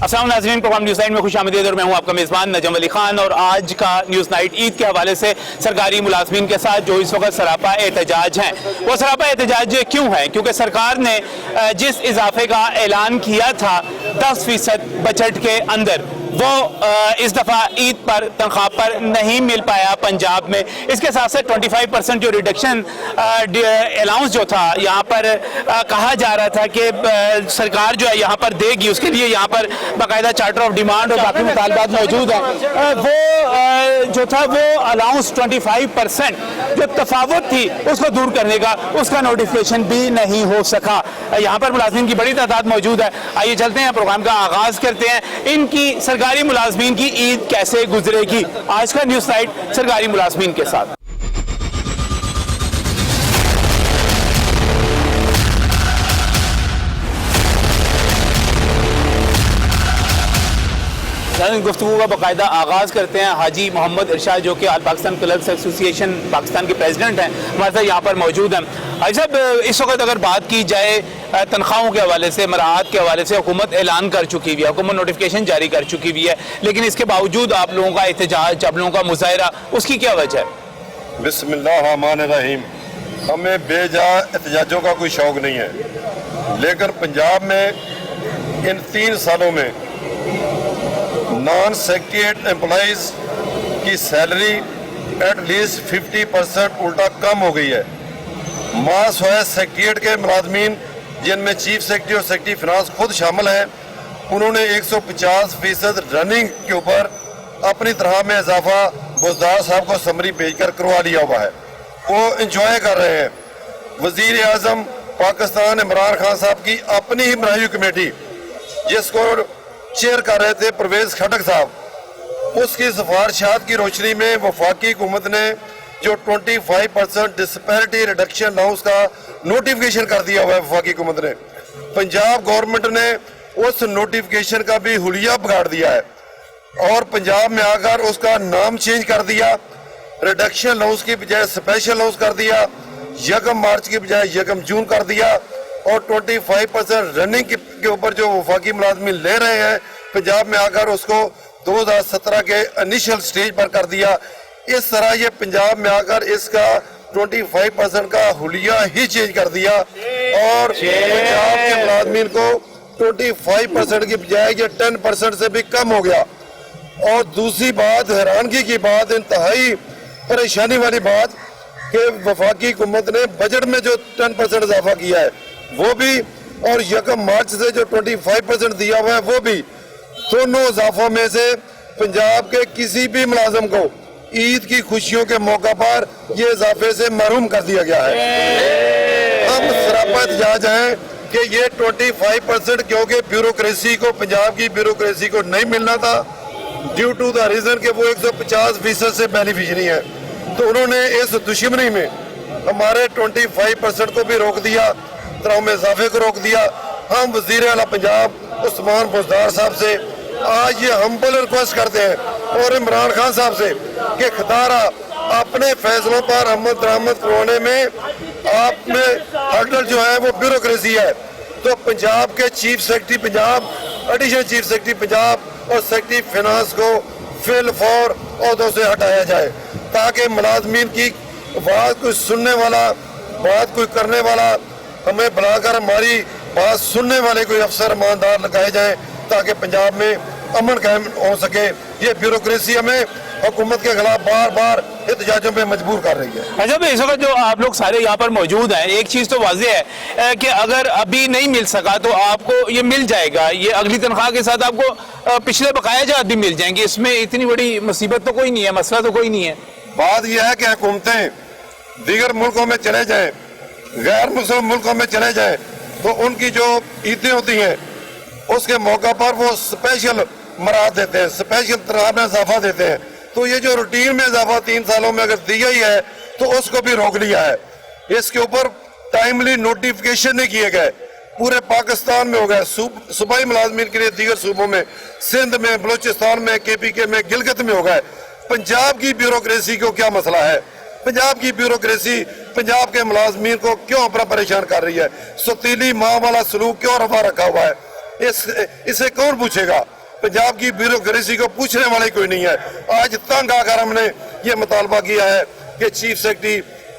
अस्सलाम नाज़रीन, programme news night में खुशामदीद और मैं हूं आपका मेज़बान नजम अली खान। और आज का न्यूज़ नाइट ईद के हवाले से सरकारी मुलाजमीन के साथ जो इस वक्त सरापा एहतजाज हैं, वो सरापा एहतजाज क्यों है? क्योंकि सरकार ने जिस इजाफे का ऐलान किया था 10% बजट के अंदर, वो इस दफ़ा ईद पर तनख्वाह पर नहीं मिल पाया पंजाब में। इसके साथ साथ 25% जो रिडक्शन अलाउंस जो था यहाँ पर कहा जा रहा था कि सरकार जो है यहाँ पर देगी, उसके लिए यहाँ पर बाकायदा चार्टर ऑफ डिमांड और बाकी मुतालबात मौजूद हैं। वो जो था वो अलाउंस 25% जो तफावत थी उसको दूर करने का, उसका नोटिफिकेशन भी नहीं हो सका। यहाँ पर मुलाजमीन की बड़ी तादाद मौजूद है। आइए चलते हैं, प्रोग्राम का आगाज़ करते हैं। इनकी सरकारी मुलाजमीन की ईद कैसे गुजरेगी, आज का न्यूज़ नाइट सरकारी मुलाजमीन के साथ। गुफ्तगू का बाकायदा आगाज़ करते हैं। हाजी मोहम्मद इरशाद जो कि आल पाकिस्तान क्लब्स एसोसिएशन पाकिस्तान के प्रेसिडेंट हैं, हमारे साथ यहाँ पर मौजूद हैं। हाजी साहब, इस वक्त अगर बात की जाए तनख्वाहों के हवाले से, मराहत के हवाले से, हुकूमत ऐलान कर चुकी हुई है, हुकूमत नोटिफिकेशन जारी कर चुकी हुई है, लेकिन इसके बावजूद आप लोगों का एहतजाज, आप लोगों का मुजाहरा, उसकी क्या वजह है? बिस्मिल्लाहिर्रहमानिर्रहीम। हमें बेजा एहतजाजों का कोई शौक़ नहीं है, लेकिन पंजाब में इन 3 सालों में नॉन सेक्रेटरीट एम्प्लॉइज़ की सैलरी एटलीस्ट 50% उल्टा कम हो गई है। मास है सेक्रेटरीट के मुलाजमीन, जिनमें चीफ सेक्रेटरी और सेक्रेटरी फिनांस खुद शामिल हैं, उन्होंने 150% रनिंग के ऊपर अपनी तरह में इजाफा बुज़दार साहब को समरी भेजकर करवा लिया हुआ है। वो इंजॉय कर रहे हैं। वज़ीर आज़म पाकिस्तान इमरान खान साहब की अपनी ही बनाई कमेटी, जिसको चेयर कर रहे थे परवेज खटक साहब, उसकी सिफारिशात की रोशनी में वफाकी हुकूमत ने जो 25% डिस्पैरिटी रिडक्शन अलाउंस का नोटिफिकेशन कर दिया हुआ है, वफाकी हुकूमत ने, पंजाब गवर्नमेंट ने उस नोटिफिकेशन का भी हुलिया बिगाड़ दिया है और पंजाब में आकर उसका नाम चेंज कर दिया। रिडक्शन अलाउंस की बजाय स्पेशल अलाउंस कर दिया, 1 मार्च की बजाय 1 जून कर दिया, और 25% रनिंग के ऊपर जो वफाकी मुलाजमीन ले रहे हैं पंजाब में आकर उसको 2017 के इनिशियल स्टेज पर कर दिया। इस तरह ये पंजाब में आकर इसका 25% का हुलिया ही चेंज कर दिया और पंजाब के मुलाजमीन को 25% की बजाय ये 10% से भी कम हो गया। और दूसरी बात, हैरानगी की बात, इंतहाई परेशानी वाली बात कि वफाकी हुकूमत ने बजट में जो 10% इजाफा किया है वो भी, और 1 मार्च से जो 25% दिया हुआ है वो भी, दोनों इजाफों में से पंजाब के किसी भी मुलाजम को ईद की खुशियों के मौका पर ये इजाफे से महरूम कर दिया गया है। हम सरापा एहतजाज हैं कि ये 25% क्योंकि ब्यूरोक्रेसी को, पंजाब की ब्यूरोक्रेसी को नहीं मिलना था, ड्यू टू द रीजन कि वो 150% से बेनिफिशरी है, तो उन्होंने इस दुश्मनी में हमारे 25% को भी रोक दिया, तरह में इजाफे को रोक दिया। हम वज़ीर आला पंजाब उस्मान बुज़दार साहब से आज ये हम्बल रिक्वेस्ट करते हैं और इमरान खान साहब से कि खदारा अपने फैसलों पर अमल दरामद करवाने में आप में हर्डल जो है वो ब्यूरोक्रेसी है, तो पंजाब के chief secretary Punjab, additional chief secretary Punjab और सेक्रेटरी फिनांस को फिल फॉर ओहदों से हटाया जाए, ताकि मुलाजमीन की बात कोई सुनने वाला, बात कोई करने वाला, हमें बुलाकर हमारी बात सुनने वाले कोई अफसर ईमानदार लगाए जाए, ताकि पंजाब में अमन कायम हो सके। ये ब्यूरोक्रेसी हमें हुकूमत के खिलाफ बार बार एहतजाजों पे मजबूर कर रही है। अच्छा, इस वक्त जो आप लोग सारे यहाँ पर मौजूद हैं, एक चीज़ तो वाज़ेह है कि अगर अभी नहीं मिल सका तो आपको ये मिल जाएगा, ये अगली तनख्वाह के साथ आपको पिछले बकाया जात भी मिल जाएंगे। इसमें इतनी बड़ी मुसीबत तो कोई नहीं है, मसला तो कोई नहीं है। बात यह है कि हुकूमतें दीगर मुल्कों में चले जाएं, गैर मुस्लिम मुल्कों में चले जाएं, तो उनकी जो ईदें होती हैं उसके मौका पर वो स्पेशल मराहत देते हैं, स्पेशल तरह में इजाफा देते हैं। तो ये जो रूटीन में इजाफा 3 सालों में अगर दिया ही है तो उसको भी रोक लिया है। इसके ऊपर टाइमली नोटिफिकेशन नहीं किए गए, पूरे पाकिस्तान में हो गए, सूबाई मुलाजमीन के लिए दीगर सूबों में, सिंध में, बलूचिस्तान में, KPK में, गिलगित में हो गए। पंजाब की ब्यूरोक्रेसी को क्या मसला है? पंजाब की ब्यूरोक्रेसी पंजाब के मुलाजमीन को क्यों अपना परेशान कर रही है? सतीली माँ वाला सलूक क्यों रफा रखा हुआ है? इसे कौन पूछेगा? पंजाब की ब्यूरोक्रेसी को पूछने वाला ही कोई नहीं है। आज तंग आकर हमने ये मुतालबा किया है कि chief secretary,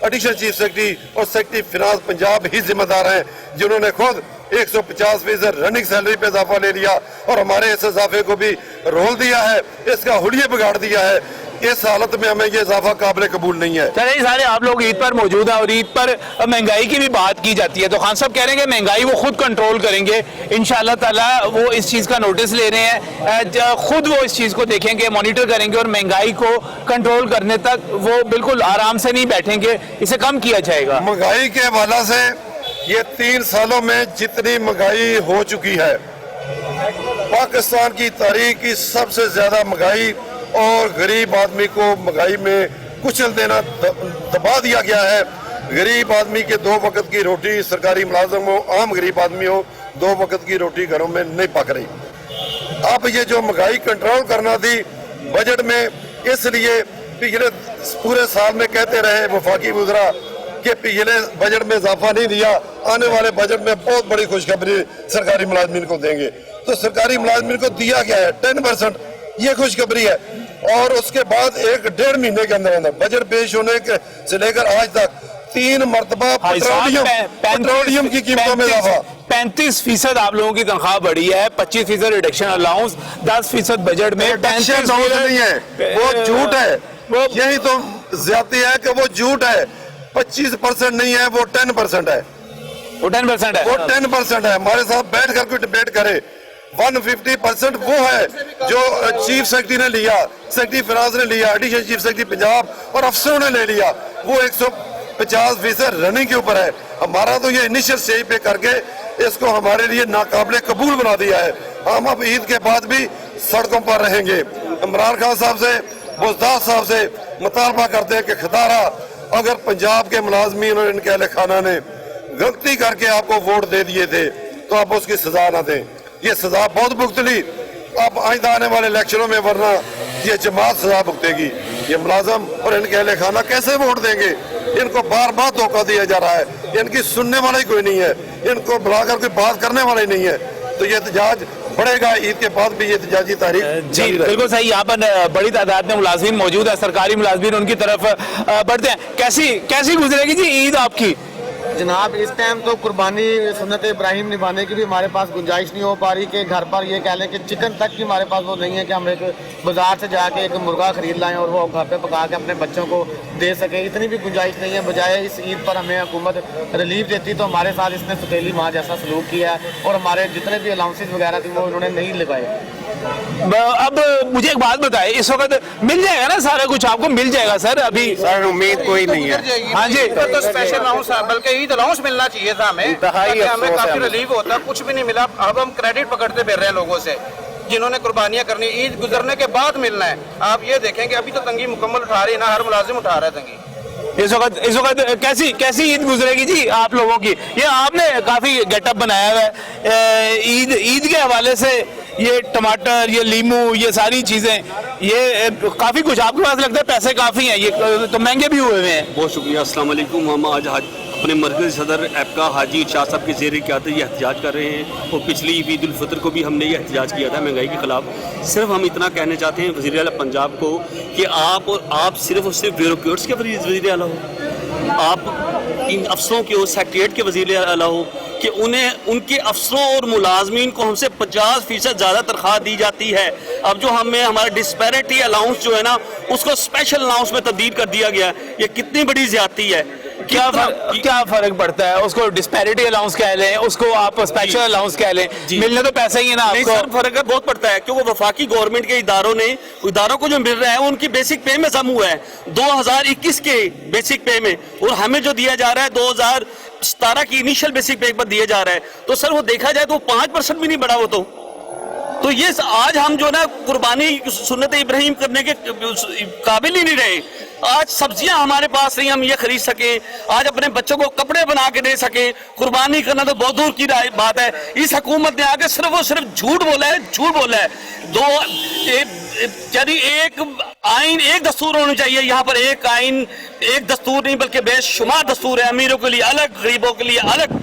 additional chief secretary और सेक्रेटरी फिनांस पंजाब ही जिम्मेदार हैं, जिन्होंने खुद 150% रनिंग सैलरी पे इजाफा ले लिया और हमारे इस इजाफे को भी रोल दिया है, इसका हुलिया बिगाड़ दिया है। इस हालत में हमें ये इजाफा काबिल कबूल नहीं है। चलिए सारे आप लोग ईद पर मौजूद हैं और ईद पर महंगाई की भी बात की जाती है, तो खान साहब कह रहे हैं कि महंगाई वो खुद कंट्रोल करेंगे इंशाअल्लाह ताला। वो इस चीज़ का नोटिस ले रहे हैं, खुद वो इस चीज़ को देखेंगे, मॉनिटर करेंगे और महंगाई को कंट्रोल करने तक वो बिल्कुल आराम से नहीं बैठेंगे, इसे कम किया जाएगा। महंगाई के हवाले से ये 3 सालों में जितनी महंगाई हो चुकी है, पाकिस्तान की तारीख की सबसे ज्यादा महंगाई और गरीब आदमी को महंगाई में कुचल देना, दबा दिया गया है। गरीब आदमी के 2 वक्त की रोटी, सरकारी मुलाजिम हो, आम गरीब आदमी हो, 2 वक्त की रोटी घरों में नहीं पक रही। अब ये जो महंगाई कंट्रोल करना थी बजट में, इसलिए पिछले पूरे साल में कहते रहे वफाकी वज़रा कि पिछले बजट में इजाफा नहीं दिया, आने वाले बजट में बहुत बड़ी खुशखबरी सरकारी मुलाजमीन को देंगे। तो सरकारी मुलाजमीन को दिया गया है 10%, ये खुशखबरी है। और उसके बाद 1-1.5 महीने के अंदर अंदर बजट पेश होने से लेकर आज तक 3 मरतबा पेट्रोलियम की कीमतों में इजाफा। 35% आप लोगों की तनख्वाह बढ़ी है, 25% रिडक्शन अलाउंस, 10% बजट में। 35% नहीं है, वो झूठ है, यही तो ज्यादती है कि वो झूठ है। 25% नहीं है, वो 10% है। वो 10% है, वो 10% है। हमारे साथ बैठ कर कोई डिबेट करे। 150% वो है जो चीफ सेक्रेटरी ने लिया, सेक्रेटरी फिनांस ने लिया, एडिशनल चीफ सेक्रेटरी पंजाब और अफसरों ने ले लिया, वो 150% रनिंग के ऊपर है। हमारा तो ये इनिशियल स्टेज पे करके इसको हमारे लिए नाकाबिले कबूल बना दिया है। हम अब ईद के बाद भी सड़कों पर रहेंगे। इमरान खान साहब से, बुज़दार साहब से मुतालबा करते हैं कि खदारा अगर पंजाब के मुलाजमीन और इनके अहले खाना ने गलती करके आपको वोट दे दिए थे तो आप उसकी सजा ना दें। ये सजा बहुत भुगतली अब आइंदा आने वाले इलेक्शनों में, वरना ये जमात सजा भुगतेगी। ये मुलाजम और इनके अहले खाना कैसे वोट देंगे? इनको बार बार धोखा दिया जा रहा है, इनकी सुनने वाला ही कोई नहीं है, इनको बुलाकर कोई बात करने वाला ही नहीं है। तो ये एहतजाज बढ़ेगा, ईद के बाद भी ये एहतजाजी तारीख। जी बिल्कुल सही, यहाँ पर बड़ी तादाद में मुलाजिम मौजूद है, सरकारी मुलाजिमीन उनकी तरफ बढ़ते हैं। कैसी गुजरेगी जी ईद आपकी? जनाब इस टाइम तो कुर्बानी सुन्नत इब्राहिम निभाने की भी हमारे पास गुंजाइश नहीं हो पा रही कि घर पर ये कह लें कि चिकन तक की हमारे पास वो नहीं है कि हम एक बाजार से जाके एक मुर्गा खरीद लाएं और वो घर पे पका के अपने बच्चों को दे सकें, इतनी भी गुंजाइश नहीं है। बजाय इस ईद पर हमें हुकूमत रिलीफ देती तो हमारे साथ इसने सतीली माँ जैसा सलूक किया है और हमारे जितने भी अलाउंसेस वगैरह थी वो उन्होंने नहीं लगाए। अब मुझे एक बात बताए, इस वक्त मिल जाएगा ना सारा कुछ? आपको मिल जाएगा सर? अभी सर उम्मीद कोई नहीं है। हाँ जी, तो स्पेशल अलाउंस, बल्कि ईद अलाउंस मिलना चाहिए था हमें, हमें काफी रिलीफ होता, कुछ भी नहीं मिला। अब हम क्रेडिट पकड़ते फिर रहे हैं लोगों से जिन्होंने कुर्बानियां करनी, ईद गुजरने के बाद मिलना है। आप ये देखेंगे अभी तो तंगी मुकम्मल उठा रही है ना, हर मुलाजिम उठा रहा है तंगी। इस वक्त कैसी ईद गुजरेगी जी आप लोगों की? ये आपने काफी गेटअप बनाया हुआ है ईद के हवाले से, ये टमाटर, ये लीमू, ये सारी चीजें, ये काफी कुछ आपके पास लगता है पैसे काफी हैं, ये तो महंगे भी हुए हैं। बहुत शुक्रिया। अस्सलाम वालेकुम। हम आज अपने मरकज़ी सदर एपका हाजी शाह साहब के ज़ेर क़यादत ये एहतजाज कर रहे हैं और पिछली ईद उल फितर को भी हमने ये एहतजाज किया था महंगाई के ख़िलाफ़। सिर्फ हम इतना कहना चाहते हैं वज़ीर आला पंजाब को कि आप सिर्फ और सिर्फ ब्यूरोक्रेट्स के वज़ीर आला हो, आप इन अफसरों के हो, सेक्रेटरीट के वज़ीर आला हो कि उन्हें उनके अफसरों और मुलाजमीन को हमसे 50% ज़्यादा तनख्वाह दी जाती है। अब जो हमें हमारा डिस्पैरिटी अलाउंस जो है ना उसको स्पेशल अलाउंस में तब्दील कर दिया गया, ये कितनी बड़ी ज़्यादती है। क्या फर्क पड़ता है? उसको डिस्पैरिटी अलाउंस कह लें, उसको आप स्पेशल अलाउंस कह लें, मिलने तो पैसा ही है ना आपको। नहीं सर, फर्क बहुत पड़ता है क्योंकि वफाकी गवर्नमेंट के इदारों को जो मिल रहा है वो उनकी बेसिक पे में कम हुआ है 2021 के बेसिक पे में, और हमें जो दिया जा रहा है 2017 की इनिशियल बेसिक पे पर दिया जा रहा है। तो सर वो देखा जाए तो 5% भी नहीं बढ़ा वो तो ये आज हम जो ना कुर्बानी सुन्नत इब्राहिम करने के काबिल ही नहीं रहे। आज सब्जियां हमारे पास नहीं हम ये खरीद सके, आज अपने बच्चों को कपड़े बना के दे सके, कुर्बानी करना तो बहुत दूर की बात है। इस हुकूमत ने आके सिर्फ और सिर्फ झूठ बोला है। यदि एक आइन, एक दस्तूर होनी चाहिए यहाँ पर, एक आइन, एक दस्तूर नहीं बल्कि बेशुमार दस्तूर है, अमीरों के लिए अलग, गरीबों के लिए अलग।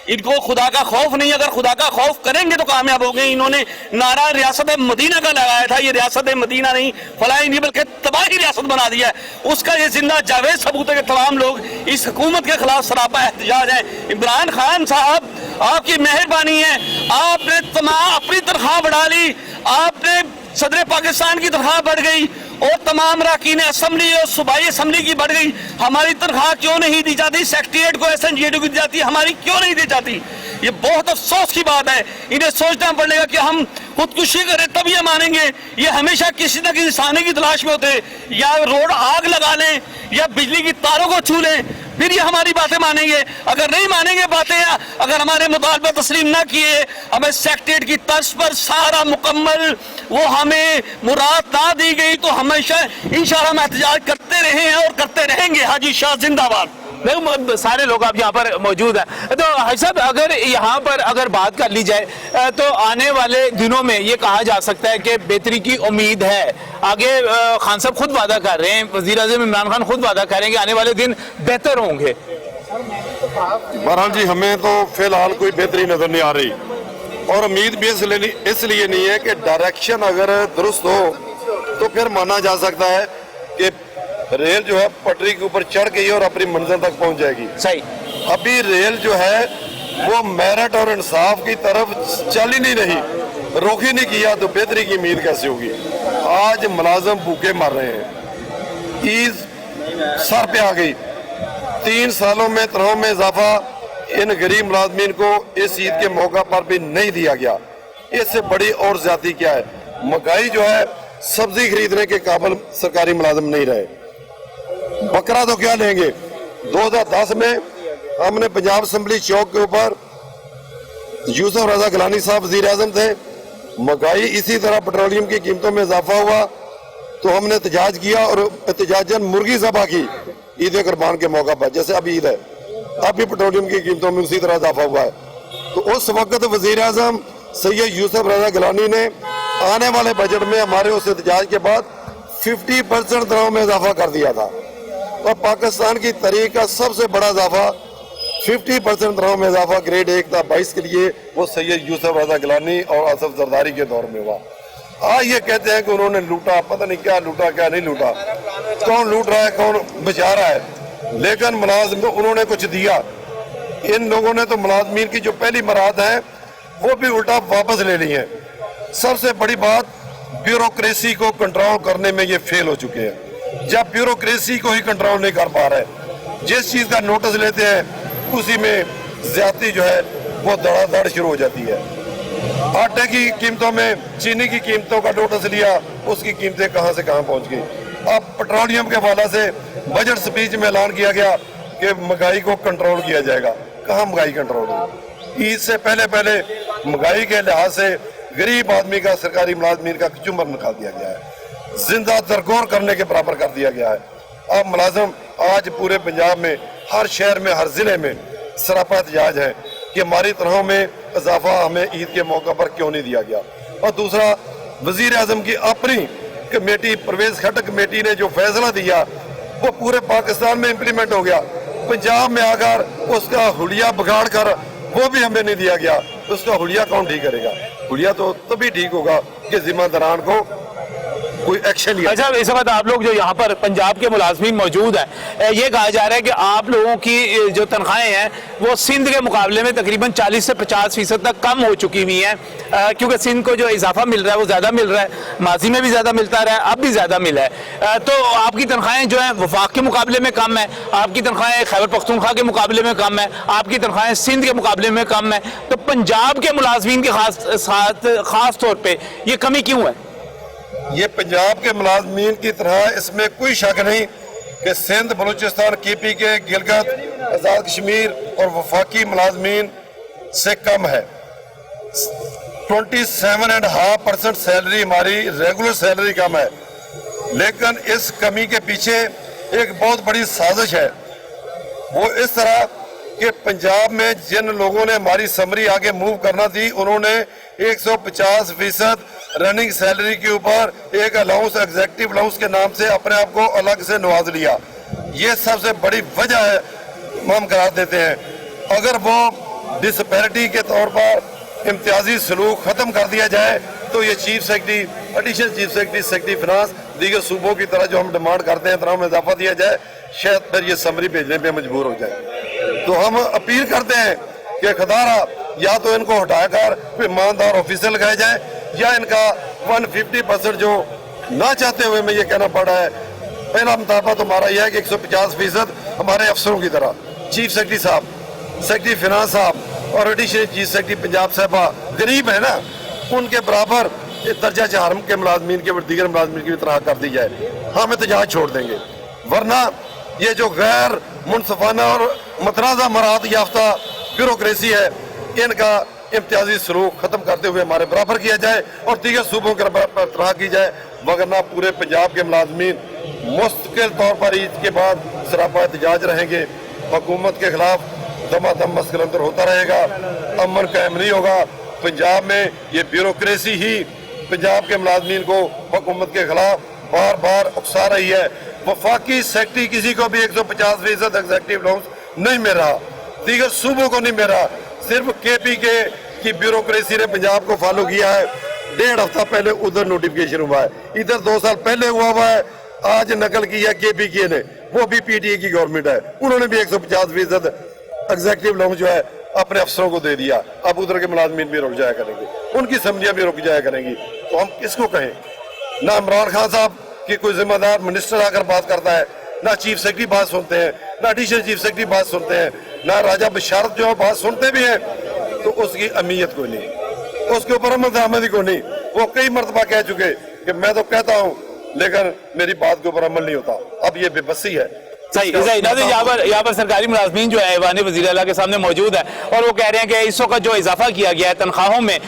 इनको खुदा का खौफ नहीं, अगर खुदा का खौफ करेंगे तो कामयाब होंगे। इन्होंने नारा रियासत मदीना का लगाया था, ये रियासत मदीना नहीं, फलाही नहीं, बल्कि तबाही रियासत बना दिया है। उसका ये जिंदा जावेद सबूत है कि तमाम लोग इस हुकूमत के खिलाफ सरापा एहतजाज है। इमरान खान साहब, आपकी मेहरबानी है, आपने तमाम अपनी तनख्वाह बढ़ा ली, आपने सदर पाकिस्तान की तनख्वाह बढ़ गई और तमाम अरकान असम्बली और सूबाई असम्बली की बढ़ गई। हमारी तनख्वाह क्यों नहीं दी जाती? सेक्रेटेरिएट को SNJDU को दी जाती है, हमारी क्यों नहीं दी जाती? ये बहुत अफसोस की बात है। इन्हें सोचना पड़ेगा कि हम खुदकुशी करें तब ये मानेंगे। ये हमेशा किसी न किसी साने की तलाश में होते, या रोड आग लगा लें या बिजली की तारों को छू लें, फिर ये हमारी बातें मानेंगे। अगर नहीं मानेंगे बातें, अगर हमारे मुतालबा तस्लीम ना किए, हमें सेक्रेटेरिएट की तर्ज पर सारा मुकम्मल वो हमें मुराद ना दी गई, तो हमेशा इंशाअल्लाह हम एहतजाज करते रहे हैं और करते रहेंगे। हाजी शाह जिंदाबाद। सारे लोग आप यहाँ पर मौजूद हैं। तो हाजी साहब, अगर यहाँ पर अगर बात कर ली जाए तो आने वाले दिनों में ये कहा जा सकता है कि बेहतरी की उम्मीद है। आगे खान साहब खुद वादा कर रहे हैं, वज़ीर आज़म इमरान खान खुद वादा कर रहे हैं कि आने वाले दिन बेहतर होंगे। बहरहाल जी, हमें तो फिलहाल कोई बेहतरी नजर नहीं आ रही, और उम्मीद भी इसलिए नहीं है कि डायरेक्शन अगर दुरुस्त हो तो फिर माना जा सकता है कि रेल जो है पटरी के ऊपर चढ़ गई और अपनी मंजिल तक पहुंच जाएगी। सही। अभी रेल जो है वो मेरिट और इंसाफ की तरफ चल ही नहीं रही, रोक ही नहीं किया, तो बेहतरी की उम्मीद कैसे होगी? आज मुलाजम भूखे मर रहे हैं, ईद सर पे आ गई, 3 सालों में तनख्वाह में इजाफा इन गरीब मुलाजमीन को इस ईद के मौका पर भी नहीं दिया गया। इससे बड़ी और ज्यादती क्या है? महंगाई जो है, सब्जी खरीदने के काबिल सरकारी मुलाजिम नहीं रहे। बकरा तो क्या लेंगे? 2010 में हमने पंजाब असम्बली चौक के ऊपर यूसुफ रजा गिलानी साहब वज़ीर आज़म थे, महंगाई इसी तरह पेट्रोलियम की कीमतों में इजाफा हुआ तो हमने एहतजाज किया और एहतजाजन मुर्गी ज़बह की ईद कुर्बान के मौका पर, जैसे अभी ईद है, अभी पेट्रोलियम की कीमतों में उसी तरह इजाफा हुआ है। तो उस वक्त वज़ीर आज़म सैयद यूसुफ रजा गिलानी ने आने वाले बजट में हमारे उस एहतजाज के बाद 50% दरों में इजाफा कर दिया था, और पाकिस्तान की तारीख का सबसे बड़ा इजाफा 50% दरों में इजाफा ग्रेड 1 था 22 के लिए, वो सैयद यूसुफ रजा गिलानी और असफ जरदारी के दौर में हुआ। आज ये कहते हैं कि उन्होंने लूटा, पता नहीं क्या लूटा क्या नहीं लूटा, कौन लूट रहा है कौन बचा रहा है, लेकिन मुलाजिम को उन्होंने कुछ दिया। इन लोगों ने तो मुलाजमीन की जो पहली मराद है वो भी उल्टा वापस ले ली है। सबसे बड़ी बात, ब्यूरोक्रेसी को कंट्रोल करने में ये फेल हो चुके हैं। जब ब्यूरोक्रेसी को ही कंट्रोल नहीं कर पा रहे, जिस चीज का नोटिस लेते हैं उसी में ज्यादती जो है वो धड़ाधड़ शुरू हो जाती है। आटे की कीमतों में चीनी की कीमतों का नोटिस लिया, उसकी कीमतें कहां से कहां पहुंच गई। अब पेट्रोलियम के हवाले से बजट स्पीच में ऐलान किया गया कि महंगाई को कंट्रोल किया जाएगा। कहां महंगाई कंट्रोल हुई? ईद से पहले पहले महंगाई के लिहाज से गरीब आदमी का, सरकारी मुलाजमीन का चुम्बर निकाल दिया गया है, जिंदा दरगोर करने के बराबर कर दिया गया है। अब मुलाजम आज पूरे पंजाब में हर शहर में हर जिले में सरापा एहतजाज है कि हमारी तनख्वाह में इजाफा हमें ईद के मौका पर क्यों नहीं दिया गया। और दूसरा, वजीर आजम की अपनी कमेटी, परवेज खट्टर कमेटी ने जो फैसला दिया वो पूरे पाकिस्तान में इम्प्लीमेंट हो गया, पंजाब में आकर उसका हुलिया बिगाड़ कर वो भी हमें नहीं दिया गया। उसका हुलिया कौन ठीक करेगा? हुलिया तो तभी ठीक होगा कि जिम्मेदारान को कोई एक्शन लिया। अच्छा, इस वक्त आप लोग जो यहाँ पर पंजाब के मुलाजमीन मौजूद हैं, ये कहा जा रहा है कि आप लोगों की जो तनख्वाहें हैं वो सिंध के मुकाबले में तकरीबन 40 से 50% तक कम हो चुकी हुई हैं, क्योंकि सिंध को जो इजाफा मिल रहा है वो ज़्यादा मिल रहा है, माजी में भी ज़्यादा मिलता रहा है, अब भी ज़्यादा मिला है। तो आपकी तनख्वाहें जो हैं वफाक के मुकाबले में कम है, आपकी तनख्वाहें खैबर पख्तूनख्वा के मुकाबले में कम है, आपकी तनख्वाहें सिंध के मुकाबले में कम है। तो पंजाब के मुलाजमीन के खास तौर पर ये कमी क्यों है? ये पंजाब के मुलाजमीन की तरह इसमें कोई शक नहीं कि सिंध, बलूचिस्तान, KPK, गिलगित, आज़ाद कश्मीर और वफाकी मुलाजमीन से कम है। 27.5% सैलरी हमारी रेगुलर सैलरी कम है, लेकिन इस कमी के पीछे एक बहुत बड़ी साजिश है। वो इस तरह कि पंजाब में जिन लोगों ने हमारी समरी आगे मूव करना थी, उन्होंने 150% रनिंग सैलरी के ऊपर एक अलाउंस, एग्जेक्टिव अलाउंस के नाम से अपने आप को अलग से नवाज लिया। ये सबसे बड़ी वजह है, हम करार देते हैं। अगर वो डिसपैरिटी के तौर पर इम्तियाजी सलूक ख़त्म कर दिया जाए, तो ये chief secretary, additional chief secretary, secretary finance, दीगर सूबों की तरह जो हम डिमांड करते हैं तमाम में इजाफा दिया जाए, शायद फिर ये समरी भेजने पे मजबूर हो जाए। तो हम अपील करते हैं कि खदारा या तो इनको हटाकर कोई ईमानदार ऑफिसर लगाए जाए, या इनका 150% जो ना चाहते हुए मैं ये कहना पड़ रहा है, पहला मुतालबा तो हमारा यह है कि 150% हमारे अफसरों की तरह चीफ सेक्रेटरी साहब, सेक्रेटरी फिनांस साहब और एडिशनल चीफ सेक्रेटरी पंजाब साहबा गरीब है ना, उनके बराबर दर्जा चारम के मुलाजमीन के दीगर मुलाजमीन की तरह कर दी जाए। हम एहतजाज छोड़ देंगे, वरना ये जो गैर मुनसफाना और मतनाज़ा मराहत याफ्ता ब्यूरोक्रेसी है, इनका इम्तियाजी सलूक ख़त्म करते हुए हमारे बराबर किया जाए और दीगर सूबों के बराबर तरह की जाए, वगरना पूरे पंजाब के मुलाजमीन मुस्तकिल तौर पर ईद के बाद सरापा एहतजाज रहेंगे। हुकूमत के खिलाफ दमादम मस्करंतर होता रहेगा, अमन कायम नहीं होगा। पंजाब में ये ब्यूरोक्रेसी ही पंजाब के मुलाजमीन को हुकूमत के खिलाफ बार बार उकसा रही है। वफाकी सेक्रेटरी किसी को भी 150% एग्जेक्टिव अलाउंस नहीं मिल रहा, दीगर सूबों को नहीं मिल रहा, सिर्फ KPK की ब्यूरोक्रेसी ने पंजाब को फॉलो किया है। 1.5 हफ्ता पहले उधर नोटिफिकेशन हुआ है, इधर 2 साल पहले हुआ है, आज नकल की है KPK ने, वो भी PTA की गवर्नमेंट है, उन्होंने भी 150% एग्जेक्टिव अलाउंस जो है अपने अफसरों को दे दिया। अब उधर के मुलाजमीन भी रुक जाया करेंगे, उनकी समझियाँ भी रुक जाया करेंगी। तो हम किसको कहें? ना इमरान खान साहब की कोई जिम्मेदार मिनिस्टर आकर बात करता है, ना चीफ सेक्रेटरी बात सुनते हैं, ना एडिशनल चीफ सेक्रेटरी बात सुनते हैं, ना राजा बशारत जो बात सुनते भी हैं, तो उसकी अहमियत कोई नहीं, उसके ऊपर अमल दरामदी को नहीं। वो कई मरतबा कह चुके कि मैं तो कहता हूँ लेकिन मेरी बात के ऊपर अमल नहीं होता। अब ये बेबसी है। सही यहाँ पर सरकारी मुलाजमीन जो है ऐवान वज़ीर आला के सामने मौजूद है और वो कह रहे हैं कि इस वक्त जो इजाफा किया गया है तनख्वाहों में,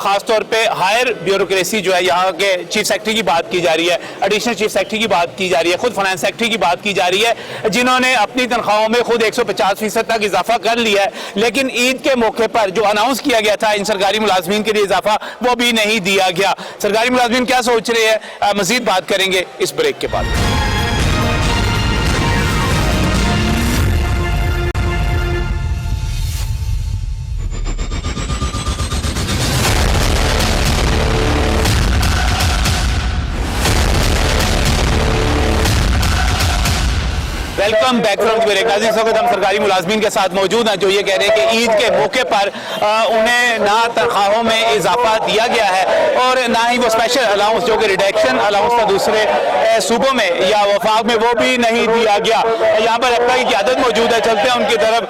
खासतौर पे हायर ब्यूरोक्रेसी जो है, यहाँ के चीफ सेक्रेटरी की बात की जा रही है, एडिशनल चीफ सेक्रेटरी की बात की जा रही है, खुद फाइनेंस सेक्रेटरी की बात की जा रही है, जिन्होंने अपनी तनख्वाहों में खुद 150% तक इजाफा कर लिया है, लेकिन ईद के मौके पर जो अनाउंस किया गया था इन सरकारी मुलाजमीन के लिए इजाफा, वो भी नहीं दिया गया। सरकारी मुलाजमीन क्या सोच रहे हैं, मजीद बात करेंगे इस ब्रेक के बाद। Welcome back from break. इस वक्त हम सरकारी मुलाजमीन के साथ मौजूद हैं जो ये कह रहे हैं कि ईद के मौके पर उन्हें ना तनख्वाहों में इजाफा दिया गया है और ना ही वो स्पेशल अलाउंस जो कि रिडक्शन अलाउंस था दूसरे सूबों में या वफाक में, वो भी नहीं दिया गया। यहाँ पर आपका की क़यादत मौजूद है, चलते हैं उनकी तरफ।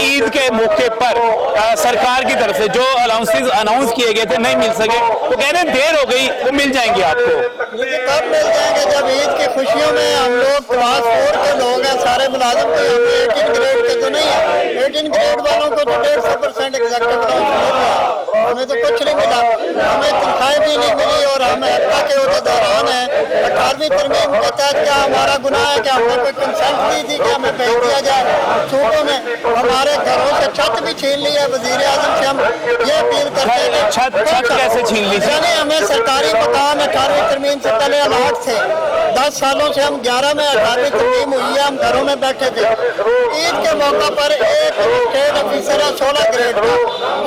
ईद के मौके पर सरकार की तरफ से जो अलाउंसेज अनाउंस किए गए थे नहीं मिल सके, वो कह रहे हैं देर हो गई, वो मिल जाएंगे आपको। कब मिल जाएंगे? जब ईद की खुशियों में हम लोग क्लास 4 के लोग हैं, सारे मुलाजिम को, हमें 18 ग्रेड के तो नहीं है, 18 ग्रेड वालों को तो 150% एग्जेक्टिव अलाउंस मिल रहा है, हमें तो कुछ नहीं मिला, हमें तनख्वाहें भी नहीं मिली और हम हफ्ता के अहदेदारान हैं। 18वीं तरमीम के तहत क्या हमारा गुनाह है कि हमने कोई कंसल्ट दी थी कि हमें भेज दिया जाए सूबों में? हमारे घरों से छत भी छीन ली है। वज़ीर आज़म से हम ये अपील करते हैं कि छत कैसे छीन ली? यानी हमें सरकारी मकान 18वीं तरमीम से पहले अलॉट थे, 10 सालों से हम 11 में 18वीं तरमीम हुई है, हम घरों में बैठे थे। ईद के मौका पर एक स्टेट ऑफिसर है 16 ग्रेड का,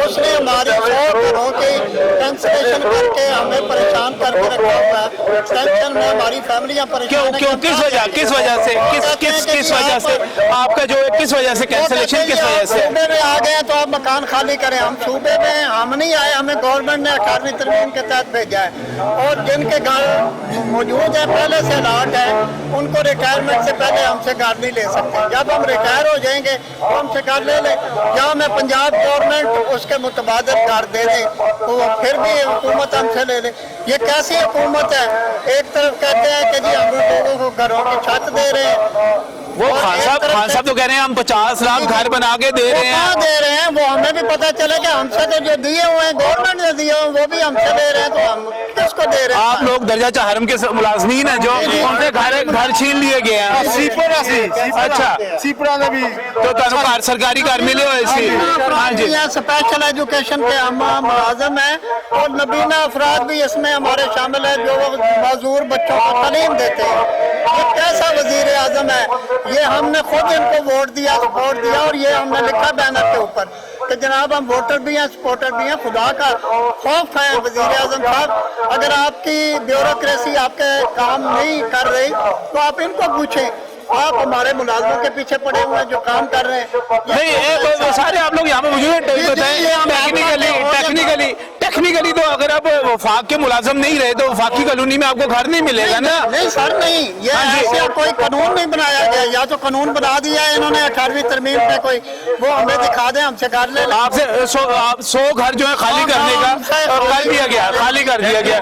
उसने हमारी 100 घरों की कैंसलेशन करके हमें परेशान करके रखा हुआ है। टेंशन में हमारी फैमिलियां परेशान हैं। किस वजह से आपका जो है, किस वजह से कैंसलेशन, किस वजह से? सूबे में आ गए तो आप मकान खाली करें। हम सूबे में हम नहीं आए, हमें गवर्नमेंट ने 18वीं तरमीम के तहत भेजा है और जिनके घर मौजूद है पहले से अलॉट है, उनको रिटायरमेंट से पहले हमसे घर नहीं ले सकते। जब हम रिटायर हो जाएंगे तो हमसे घर ले लें, या हमें पंजाब गवर्नमेंट उसके मुतबादल घर दे दे, तो फिर भी हुकूमत हमसे ले ले। ये कैसी हुकूमत है? एक तरफ कहते हैं कि जी हम लोगों को घरों की छत दे रहे हैं, वो खान साहब तो कह रहे हैं हम 50 लाख घर बना के दे रहे हैं। दे रहे हैं, वो हमें भी पता चले कि हमसे तो जो दिए हुए हैं गवर्नमेंट ने दिए हुए वो भी हमसे दे रहे हैं, तो हम किसको दे रहे हैं? आप लोग दर्जा चाहरम के मुलाजमीन हैं जो उनसे घर छीन लिए गए हैं। अच्छा, सीपरा ने भी तो सरकारी घर मिले हुए सी। हाँ जी, स्पेशल एजुकेशन के हम मुलाजम हैं और नबीना अफराद भी इसमें हमारे शामिल है जो माजूर बच्चों को तालीम देते हैं। ये कैसा वजीर आजम है? ये हमने खुद इनको वोट दिया, सपोर्ट दिया और ये हमने लिखा बैनर के ऊपर कि जनाब हम वोटर भी हैं, सपोर्टर भी हैं, खुदा का खौफ है वजीर आजम साहब, अगर आपकी ब्यूरोक्रेसी आपके काम नहीं कर रही तो आप इनको पूछें। आप हमारे मुलाजमों के पीछे पड़े हुए हैं जो काम कर रहे हैं। नहीं वो सारे आप लोग यहाँ पे मौजूद हैं। टेक्निकली तो अगर आप वफाक के मुलाजम नहीं रहे तो वफाकी कॉलोनी में आपको घर नहीं मिलेगा ना। नहीं सर नहीं, ये ऐसे कोई कानून नहीं बनाया गया, या तो कानून बना दिया है इन्होंने 18वीं तरमीम में, कोई वो हमें दिखा दें, हमसे कर ले। आपसे 100 घर जो है खाली करने का कर दिया गया, खाली कर दिया गया।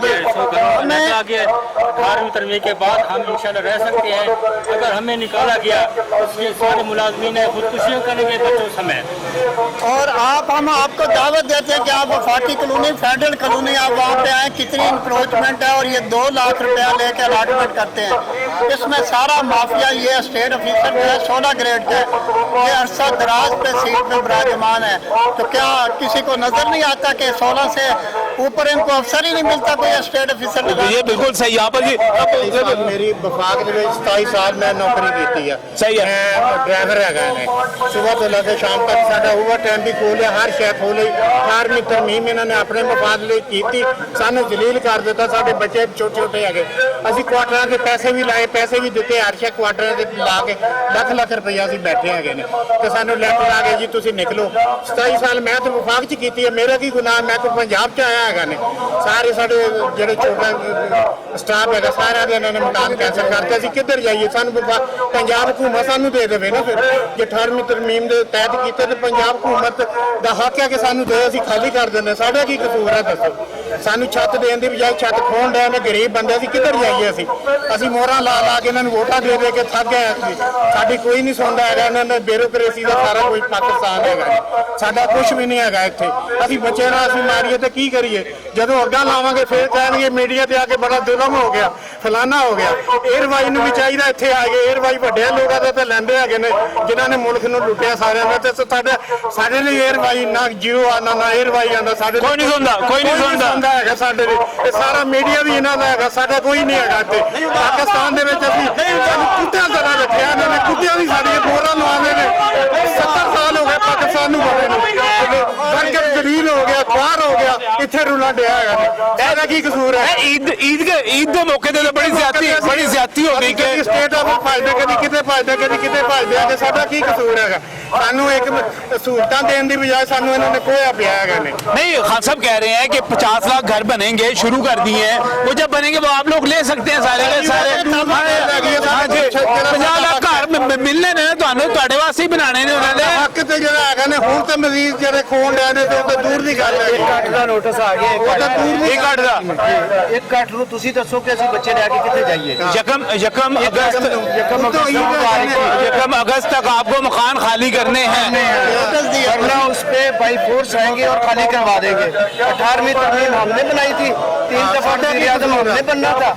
18वीं तरमीम के बाद हम इंशाल्लाह रह सकते हैं। अगर हमें निकाला गया उसके सारे मुलाजमीन खुदकुशियाँ करेंगे बच्चों समेत। और हम आपको दावत देते हैं कि आप वफाकी कॉलोनी, फेडरल कॉलोनी, आप वहाँ पे आए, कितनी इंक्रोचमेंट है, और ये 2 लाख रुपया लेके अलॉटमेंट करते हैं। इसमें सारा माफिया, ये स्टेट ऑफिसर जो है 16 ग्रेड का, ये अरसा दराज पे सीट में विराजमान है, तो क्या किसी को नजर नहीं आता कि 16 से ऊपर इनको अफसर ही नहीं मिलता कोई स्टेट ऑफिसर? ये बिल्कुल सही, यहाँ पर जी मेरी वफाक ਦੇ ਵਿੱਚ 27 ਸਾਲ ਮੈਂ ਨੌਕਰੀ ਕੀਤੀ ਆ। ਸਹੀ ਹੈ। ਮੈਂ ਡਰਾਈਵਰ ਹੈਗਾ ਨੇ, ਸਵੇਰ ਤੋਂ ਲੈ ਕੇ ਸ਼ਾਮ ਤੱਕ ਸਾਡਾ ਓਵਰ ਟਾਈਮ ਵੀ ਖੋਲਿਆ, ਹਰ ਸ਼ੈ ਖੋਲੀ। 18ਵੀਂ ਤਰਮੀਮ ਇਹਨਾਂ ਨੇ ਆਪਣੇ ਮਫਾਦ ਲਈ ਕੀਤੀ, ਸਾਨੂੰ ਜਲੀਲ ਕਰ ਦਿੱਤਾ। ਸਾਡੇ ਬੱਚੇ ਛੋਟੇ ਛੋਟੇ ਹੈਗੇ, ਅਸੀਂ ਕੁਆਟਰਾਂ ਦੇ ਪੈਸੇ ਵੀ ਲਾਏ, ਪੈਸੇ ਵੀ ਦਿੱਤੇ, ਹਰ ਸ਼ੈ ਕੁਆਟਰਾਂ ਦੇ ਲਾ ਕੇ ਲੱਖ ਲੱਖ ਰੁਪਈਆ ਅਸੀਂ ਬੈਠੇ ਹੈਗੇ ਨੇ, ਤੇ ਸਾਨੂੰ ਲੈਟਰ ਆ ਗਏ ਜੀ ਤੁਸੀਂ ਨਿਕਲੋ। 27 ਸਾਲ ਮੈਂ ਤਾਂ ਵਫਾਕ 'ਚ ਕੀਤੀ ਹੈ, ਮੇਰਾ ਕੀ ਗੁਨਾਹ, ਮੈਂ ਤਾਂ ਪੰਜਾਬ 'ਚ ਆਇਆ ਹੈਗਾ ਨੇ। ਸਾਰੇ ਸਾਡੇ ਜਿਹੜੇ ਛੋਟਾ ਸਟਾਫ ਹੈਗਾ ਸਾਰਿਆਂ ਦੇ ਇਹਨਾਂ ਨੇ ਮਕਾਨ ਕੈਂਸਲ ਕਰਤੇ। ਅਸੀਂ ਕਿੱਧਰ ਜਾਈਏ? ਸਾਨੂੰ ਪੰਜਾਬ ਹਕੂਮਤ ਸਾਨੂੰ ਦੇ ਦੇਵੇ ਨਾ, ਫਿਰ ਜੇ 18ਵੀਂ ਤਰਮੀਮ ਦੇ ਤਹਿਤ ਕੀਤੇ ਤੇ ਪੰਜਾਬ ਹਕੂਮਤ ਦਾ ਹੱਕ ਹੈ ਕਿ ਸਾਨੂੰ ਦੇ, ਅਸੀਂ ਖਾਲੀ ਕਰ ਦਿੰਦੇ। ਸਾਡਾ ਕੀ ਕਸੂਰ ਹੈ ਦੱਸੋ? ਸਾਨੂੰ ਛੱਤ ਦੇਣ ਦੀ ਬਜਾਏ ਛੱਤ ਖੋਣ ਡਏ ਨੇ, ਗਰੀਬ ਬੰਦੇ, ਅਸੀਂ ਕਿੱਧਰ ਜਾਈਏ? ਅਸੀਂ ਮੋਹਰਾਂ ਲਾ ਲਾ ਕੇ ਇਹਨਾਂ ਨੂੰ ਵੋਟਾਂ ਦੇ ਦੇ ਕੇ ਥੱਕ ਗਏ। ਸਾਡੀ ਕੋਈ ਨਹੀਂ ਸੁਣਦਾ ਹੈਗਾ, ਇਹਨਾਂ ਨੇ ਬਿਊਰੋਕ੍ਰੇਸੀ ਦਾ ਸਾਰਾ ਕੋਈ ਪਾਕਿਸਤਾਨ ਹੈਗਾ, ਸਾਡਾ ਕੁਝ ਵੀ ਨਹੀਂ ਹੈਗਾ ਇੱਥੇ। ਅਸੀਂ ਬੱਚੇ ਨਾਲ ਅਸੀਂ ਮਾਰੀਏ ਤੇ ਕੀ ਕਰੀਏ? ਜਦੋਂ ਅੱਗਾ ਲਾਵਾਂਗੇ ਫਿਰ ਕਹਿਣਗੇ ਮੀਡੀਆ ਤੇ ਆ ਕੇ ਬੜਾ ਜ਼ੁਲਮ ਹੋ ਗਿਆ, ਫਲਾਨਾ ਹੋ ਗਿਆ। ਏਅਰਵਾਈ ਨੂੰ ਵੀ ਚਾਹੀਦਾ ਇੱਥੇ ਆ ਗਏ, ਏਅਰਵਾਈ ਵੱਡਿਆਂ ਲੋਕਾਂ ਦੇ ਤੇ ਲੈਂਦੇ ਹੈਗੇ ਨੇ ਜਿਨ੍ਹਾਂ ਨੇ ਮੁਲਕ ਨੂੰ ਲੁੱਟਿਆ ਸਾਰਿਆਂ ਨੇ, ਤੇ ਸਾਡੇ ਲਈ ਏਅਰਵਾਈ ਨਾ ਜੀਓ ਆਉਂਦਾ ਨਾ ਏਅਰਵਾਈ ਆਉਂਦਾ, ਸਾਡੇ ਕੋਈ ਨਹੀਂ ਸੁਣਦਾ, ਕੋਈ ਨਹੀਂ ਸੁਣਦਾ ਹੈਗਾ ਸਾਡੇ ਲਈ। ਇਹ ਸਾਰਾ ਮੀਡੀਆ ਵੀ ਇਹਨਾਂ ਦਾ ਹੈਗਾ, ਸਾਡਾ ਕੋਈ ਨਹੀਂ ਹੈਗਾ ਇੱਥੇ। ਪਾਕਿਸਤਾਨ ਦੇ ਵਿੱਚ ਅਸੀਂ ਸਾਨੂੰ ਕੁੱਤਿਆਂ ਤਰ੍ਹਾਂ ਰੱਖਿਆ ਇਹਨਾਂ ਨੇ, ਕੁੱਤਿਆਂ ਵੀ ਸਾਡੀਆਂ ਮੋਹਰਾਂ ਲਵਾਉਂਦੇ ਨੇ। 70 ਸਾਲ ਹੋ ਗਏ ਪਾਕਿਸਤਾਨ ਨੂੰ ਬਣੇ ਨੂੰ, ਵਰਕਰ ਜਲੀਲ ਹੋ ਗਿਆ, ਖੁਆਰ ਹੋ ਗਿਆ, ਇੱਥੇ ਰੁਲਾ ਡਿਆ ਹੈਗਾ। ਇਹਦਾ ਕੀ ਕਸੂਰ ਹੈ? ਈਦ ਦੇ ਮੌਕੇ ਤੇ ਬੜੀ ਜ਼ਿਆਦਤੀ ਹੋ ਗਈ ਕਿ ਸਟੇਟ ਆਫ ਫਾਇਦਾ ਕਦੀ ਕਿਤੇ ਫਾਇਦਾ ਕਦੀ ਕਿਤੇ ਫਾਇਦਾ ਹੈ। ਸਾਡਾ ਕੀ ਕਸੂਰ ਹੈਗਾ? ਸਾਨੂੰ ਇੱਕ ਸਹੂਲਤਾਂ ਦੇਣ ਦੀ ਬਜਾਏ ਸਾਨੂੰ ਇਹਨਾਂ ਨੇ ਕੋਇਆ ਪਿਆ ਹੈਗਾ ने। नहीं, खान साहब कह रहे हैं कि 50 लाख घर बनेंगे, शुरू कर दिए हैं, वो जब बनेंगे वो आप लोग ले सकते हैं सारे के सारे। 50 लाख घर मिलने ने ਤੁਹਾਡੇ ਵਾਸਤੇ ਹੀ ਬਣਾਣੇ ਨੇ ਉਹਨਾਂ ਦੇ ਹੱਕ ਤੇ ਜਿਹੜਾ ਹੈਗਾ ਨੇ। ਹੁਣ ਤੇ ਮਰੀਜ਼ ਜਿਹੜੇ ਖੋਣ ਡਿਆ ਨੇ ਤੇ ਉਹ ਤਾਂ ਦੂਰ ਦੀ ਗੱਲ ਹੈ। 1 ਕੱਟ ਦਾ ਨੋਟਿਸ ਆ ਗਿਆ, ਉਹ ਤਾਂ ਦੂਰ ਦੀ 1 ਕੱਟ ਦਾ 1 ਕੱਟ ਨੂੰ ਤੁਸੀਂ ਦੱਸੋ ਕਿ ਅਸੀਂ ਬੱਚੇ ਲੈ ਕੇ ਕਿੱਥੇ ਜਾਈਏ? यकम अगस्त तक आपको मकान खाली करने हैं, वरना उस पे बाई फोर्स आएंगे और खाली करवा देंगे। 18वीं तरमीम हमने बनाई थी, 3 दफा वज़ीर आज़म हमने बनना था,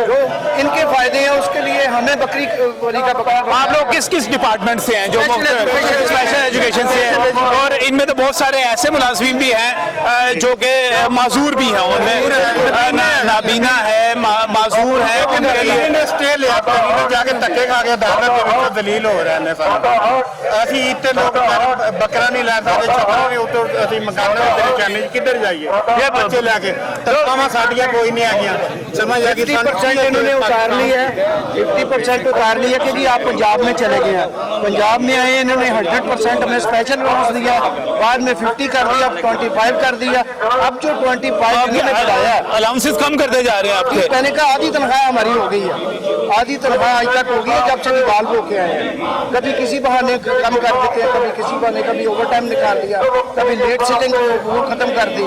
जो इनके फायदे हैं उसके लिए हमें बकरी वली का बकरा। आप लोग किस किस डिपार्टमेंट से हैं? जो स्पेशल एजुकेशन से हैं, और इनमें तो बहुत सारे ऐसे मुलाजिम भी हैं जो कि माजूर भी हैं, उनमें नाबीना है, माजूर है, ਸਟੇ ਲਿਆ ਜਾ ਕੇ ਧੱਕੇ ਖਾ ਕੇ ਅਦਾਲਤ ਦੇ ਵਿੱਚ ਦਲੀਲ ਹੋ ਰਹੇ ਨੇ ਸਾਨੂੰ। ਅਸੀਂ ਇੱਥੇ ਲੋਕ ਬੱਕਰਾ ਨਹੀਂ ਲੈ ਸਕਦੇ, ਛੱਪਰਾਂ ਵੀ ਉੱਤੇ ਅਸੀਂ ਮਕਾਨਾਂ ਦੇ ਚਾਨੇ ਕਿੱਧਰ ਜਾਈਏ? ਇਹ ਬੱਚੇ ਲੈ ਕੇ ਤਨਖਾਹਾਂ ਸਾਡੀਆਂ ਕੋਈ नहीं आ गया, समझ आ गई। 50% इन्होंने उतार ली है, 50% उतार ली है कि जी आप पंजाब में चले गए हैं। पंजाब में आए, इन्होंने 100% हमें स्पेशल अलाउंस दिया, बाद में 50 कर दिया, 25 कर दिया। अब जो 25 इन्होंने बढ़ाया, अलाउंसेस कम करते जा रहे हैं आपके। मैंने कहा आधी तनख्वाह हमारी हो गई है, आधी तनख्वाह आज तक हो गई है जब से निकाल हो के आए हैं। कभी किसी बहाने कम कर देते हैं, कभी किसी बहाने, कभी ओवर टाइम निकाल दिया, कभी लेट सिटिंग वो खत्म कर दी,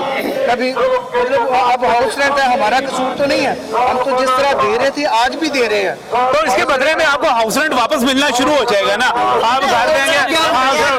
कभी मतलब अब हाउस रेंट है, हमारा कसूर तो नहीं है, हम तो जिस तरह दे रहे थे आज भी दे रहे हैं। तो इसके बदले में आपको हाउस रेंट वापस मिलना शुरू हो जाएगा ना? आप घर देंगे,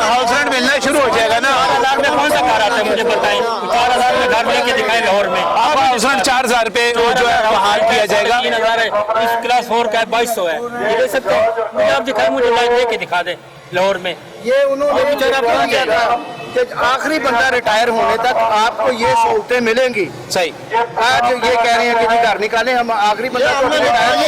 हाउस रेंट मिलना शुरू हो जाएगा ना? 4 लाख में कौन सा घर आता है मुझे बताएं? 4 लाख में 3000 लेके दिखाए लाहौर में। आप उसमें 4000 पे वो जो है बहाल किया जाएगा। 3000 है, इस क्लास 4 का है 2200 है, ये दे सकते हैं? मुझे आप दिखाए, मुझे लाइव लेके दिखा दे लाहौर में। ये उन्होंने बेचारा कहा गया था कि आखिरी बंदा रिटायर होने तक आपको ये सहूलतें मिलेंगी। सही। आज ये कह रहे हैं कि जी घर निकाले, हम आखिरी बंदा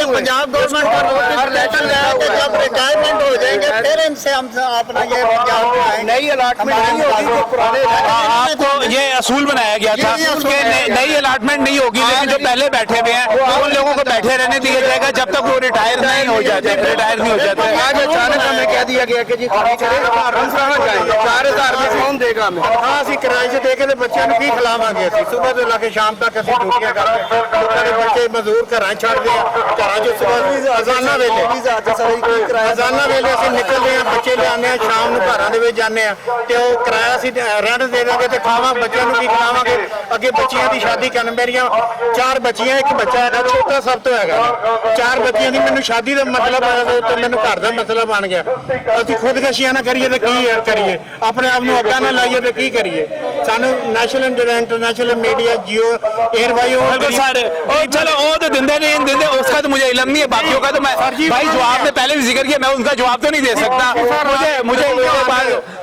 पंजाब गवर्नमेंट का नोटिस लेटर है कि जब रिटायरमेंट हो जाएंगे फिर इनसे हम अपना ये पंजाब में आएंगे। नई अलॉटमेंट नहीं होगी जो पुराने आपको ये असूल बनाया गया था कि नई अलॉटमेंट नहीं होगी, लेकिन जो पहले बैठे हुए हैं उन लोगों को बैठे रहने दिया जाएगा जब तक वो रिटायर नहीं हो जाते। रिटायर नहीं हो जाते। आज अचानक हमें कह दिया गया कि जी खाली करें, हम कहाँ जाएंगे? 4000 में कौन देगा हमें? हाँ, ਅਸੀਂ ਕਿਰਾਏ 'ਚ ਦੇ ਕੇ ਤੇ ਬੱਚਿਆਂ ਨੂੰ ਕੀ ਖਿਲਾਵਾਂਗੇ? ਅਸੀਂ ਸਵੇਰ ਤੋਂ ਲੈ ਕੇ ਸ਼ਾਮ ਤੱਕ ਅਸੀਂ ਡਿਊਟੀਆਂ ਕਰਦੇ ਹਾਂ। ਲੋਕਾਂ ਦੇ ਬੱਚੇ ਮਜ਼ਦੂਰ ਘਰਾਂ 'ਚ ਛੱਡਦੇ ਆ, ਘਰਾਂ 'ਚ ਸਵੇਰ ਅਜ਼ਾਨਾਂ ਵੇਲੇ ਅਜ਼ਾਨਾਂ ਵੇਲੇ ਅਸੀਂ ਨਿਕਲਦੇ ਆ, ਬੱਚੇ ਲਿਆਉਂਦੇ ਆ, ਸ਼ਾਮ ਨੂੰ ਘਰਾਂ ਦੇ ਵਿੱਚ ਜਾਂਦੇ ਆ ਤੇ ਉਹ ਕਿਰਾਇਆ ਅਸੀਂ ਰੈਂਟ ਦੇ ਦਾਂਗੇ ਤੇ ਖਾਵਾਂ ਬੱਚਿਆਂ ਨੂੰ ਕੀ ਖਿਲਾਵਾਂਗੇ? ਅੱਗੇ ਬੱਚੀਆਂ ਦੀ ਸ਼ਾਦੀ ਕਰਨ, ਮੇਰੀਆਂ 4 ਬੱਚੀਆਂ, ਇੱਕ ਬੱਚਾ ਹੈਗਾ ਛੋਟਾ ਸਭ ਤੋਂ ਹੈਗਾ। 4 ਬੱਚੀਆਂ ਦੀ ਮੈਨੂੰ ਸ਼ਾਦੀ ਦਾ ਮਤਲਬ ਤੇ ਮੈਨੂੰ ਘਰ ਦਾ ਮਸਲਾ ਬਣ ਗਿਆ। ਅਸੀਂ ਖੁਦਕਸ਼ੀਆਂ ਨਾ ਕਰੀਏ ਤੇ ਕੀ ਕਰੀਏ? ਆਪਣੇ ਆਪ ਨੂੰ ਅੱਗਾ ਨਾ ਲਾਈਏ ਤੇ ਕੀ करिए? सानू नेशनल इंटरनेशनल मीडिया जियो एयरवाई सारे और चलो वो तो दिंदे नहीं दिंदे, उसका तो मुझे इल्म नहीं है, बाकियों का तो मैं भाई जो आपने पहले भी जिक्र किया मैं उनका जवाब तो नहीं दे सकता। मुझे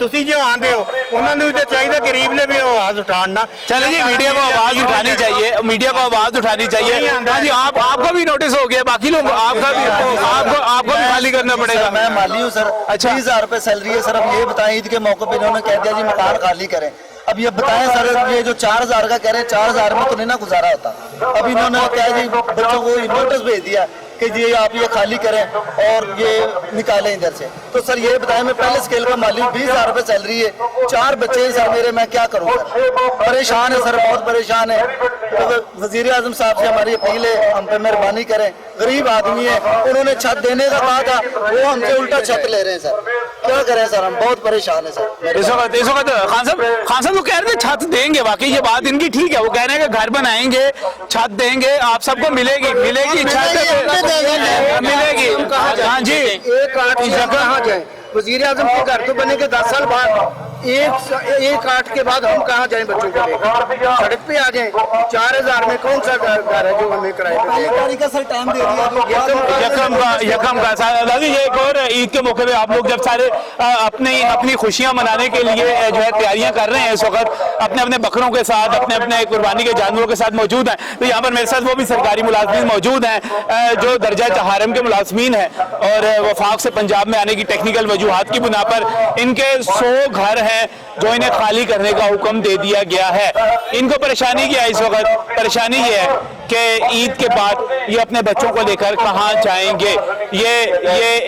ਤੁਸੀਂ जो आंदे हो उन्होंने भी चाहिए गरीब ने भी आवाज उठाना। चले जी, मीडिया को आवाज उठानी चाहिए, मीडिया को आवाज उठानी चाहिए। हाँ जी, आपका भी नोटिस हो गया, बाकी लोग आपका भी आपको भी खाली करना पड़ेगा। मैं माली हूँ सर। अच्छा, 30,000 रुपए सैलरी है सर। अब ये बताएं, ईद के मौके पे इन्होंने कह दिया जी मकान खाली करें। अब ये बताएं सर, ये जो 4000 का कह रहे हैं, 4000 में तो नहीं ना गुजारा होता। अब इन्होंने क्या जी बच्चों को नोटिस भेज दिया कि जी आप ये खाली करें और ये निकालें इधर से। तो सर ये बताएं, मैं पहले स्केल का माली हूँ, 20,000 रुपए सैलरी है, 4 बच्चे हैं सर मेरे, मैं क्या करूँ सर? परेशान है सर, बहुत परेशान है। तो वजीर आजम साहब से हमारी अपील है, हम पे मेहरबानी करें। गरीब आदमी है, उन्होंने छत देने का कहा था, वो हमसे उल्टा छत ले रहे हैं सर। क्या करें सर, हम बहुत परेशान है सर। इस वक्त खान साहब वो कह रहे थे छत देंगे, वाकई ये बात इनकी ठीक है। वो कह रहे हैं कि घर बनाएंगे, छत देंगे, आप सबको मिलेगी छत मिलेगी। हाँ जी, एक आठ कहाँ जाए? वजीर आजम के घर तो बने के 10 साल बाद, एक आठ के बाद हम कहाँ जाएं बच्चों को लेकर? सड़क पे आ जाएं। 4000 में कौन सा घर है जो हमें किराए पे देगा? का सर टाइम दे दिया यकम का दादी, ये एक और ईद के मौके पे आप लोग जब सारे अपनी खुशियां मनाने के लिए जो है तैयारियां कर रहे हैं, इस वक्त अपने अपने बकरों के साथ, अपने कुर्बानी के जानवरों के साथ मौजूद हैं, तो यहाँ पर मेरे साथ वो भी सरकारी मुलाजमीन मौजूद हैं जो दर्जा चहारम के मुलाजमीन हैं और वफाक से पंजाब में आने की टेक्निकल वजूहात की बुना पर इनके 100 घर हैं जो इन्हें खाली करने का हुक्म दे दिया गया है। इनको परेशानी क्या है इस वक्त? परेशानी ये है कि ईद के बाद ये अपने बच्चों को लेकर कहाँ जाएंगे। ये